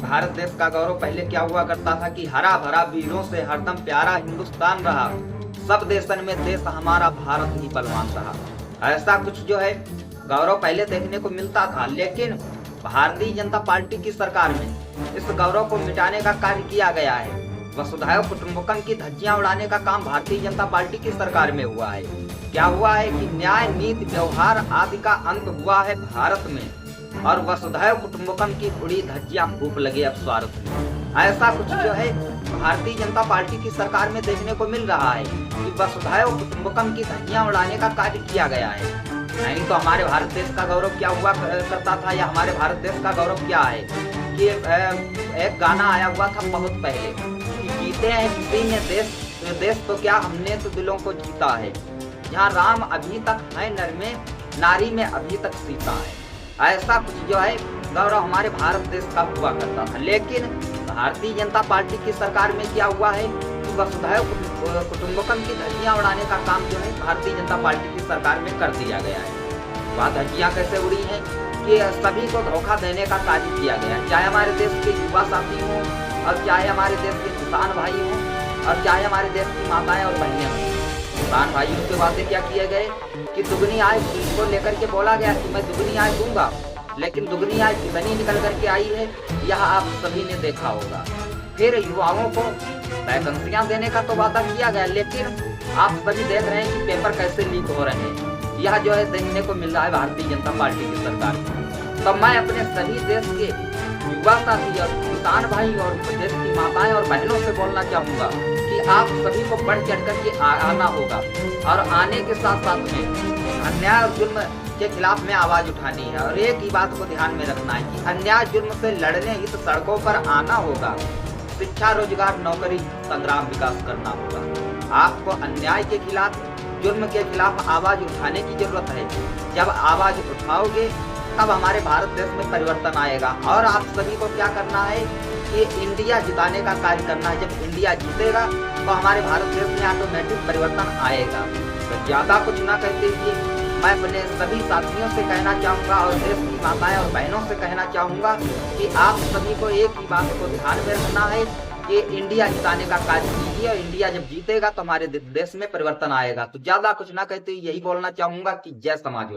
भारत देश का गौरव पहले क्या हुआ करता था कि हरा भरा वीरों से हरदम प्यारा हिंदुस्तान रहा। सब देशन में देश हमारा भारत ही बलवान रहा। ऐसा कुछ जो है गौरव पहले देखने को मिलता था, लेकिन भारतीय जनता पार्टी की सरकार में इस गौरव को मिटाने का कार्य किया गया है। वसुधैव कुटुंबकम की धज्जियां उड़ाने का काम भारतीय जनता पार्टी की सरकार में हुआ है। क्या हुआ है कि न्याय, नीति, व्यवहार आदि का अंत हुआ है भारत में, और वसुधैव कुटुंबकम की उड़ी धज्जियां फूंक लगे अब स्वार्थ में। ऐसा कुछ जो है भारतीय जनता पार्टी की सरकार में देखने को मिल रहा है कि वसुधैव कुटुंबकम की धज्जियां उड़ाने का कार्य किया गया है। नहीं तो हमारे भारत देश का गौरव क्या हुआ करता था, या हमारे भारत देश का गौरव क्या है कि एक गाना आया हुआ था बहुत पहले कि जीते हैं किसी ने देश तो क्या हमने तो दिलों को जीता है। जहाँ राम अभी तक है नर में, नारी में अभी तक सीता है। ऐसा कुछ जो है गौरव हमारे भारत देश का हुआ करता था। लेकिन भारतीय जनता पार्टी की सरकार में क्या हुआ है कि वसुधैव कुटुंबकम की धज्जियां उड़ाने का काम जो है भारतीय जनता पार्टी की सरकार में कर दिया गया है। वह धज्जियां कैसे उड़ी हैं कि सभी को धोखा देने का कार्य किया गया है, चाहे हमारे देश के युवा साथी हों, और चाहे हमारे देश के किसान भाई हों, और चाहे हमारे देश की माताएं और बहनें हों। किसान भाइयों के वादे क्या किए गए कि दुगनी आय को लेकर के बोला गया कि मैं दुगनी आय दूंगा, लेकिन दुगनी आय कितनी निकल करके आई है यह आप सभी ने देखा होगा। फिर युवाओं को वैकेंसियां देने का तो वादा किया गया, लेकिन आप सभी देख रहे हैं कि पेपर कैसे लीक हो रहे हैं। यह जो है देखने को मिल रहा है भारतीय जनता पार्टी की सरकार में। तो मैं अपने सभी देश के युवा साथी और किसान भाई और देश की माताएं और बहनों से बोलना चाहूंगा कि आप सभी को बढ़ चढ़ कर के आना होगा, और आने के साथ साथ में अन्याय और जुल्म के खिलाफ में आवाज उठानी है। और एक ही बात को ध्यान में रखना है कि अन्याय जुल्म से लड़ने हित सड़कों पर आना होगा। शिक्षा, रोजगार, नौकरी, संग्राम, विकास करना होगा। आपको अन्याय के खिलाफ, जुल्म के खिलाफ आवाज उठाने की जरूरत है। जब आवाज उठाओगे तब हमारे भारत देश में परिवर्तन आएगा। और आप सभी को क्या करना है कि इंडिया जिताने का कार्य करना है। जब इंडिया जीतेगा तो हमारे भारत देश में ऑटोमेटिक परिवर्तन आएगा। तो ज्यादा कुछ ना कहते हुए मैं अपने सभी साथियों से कहना चाहूँगा और देश की माताएं और बहनों से कहना चाहूँगा कि आप सभी को एक ही बात को ध्यान में रखना है कि इंडिया जिताने का कार्य कीजिए, और इंडिया जब जीतेगा तो हमारे देश में परिवर्तन आएगा। तो ज्यादा कुछ ना कहते हुए यही बोलना चाहूँगा कि जय समाजवाद।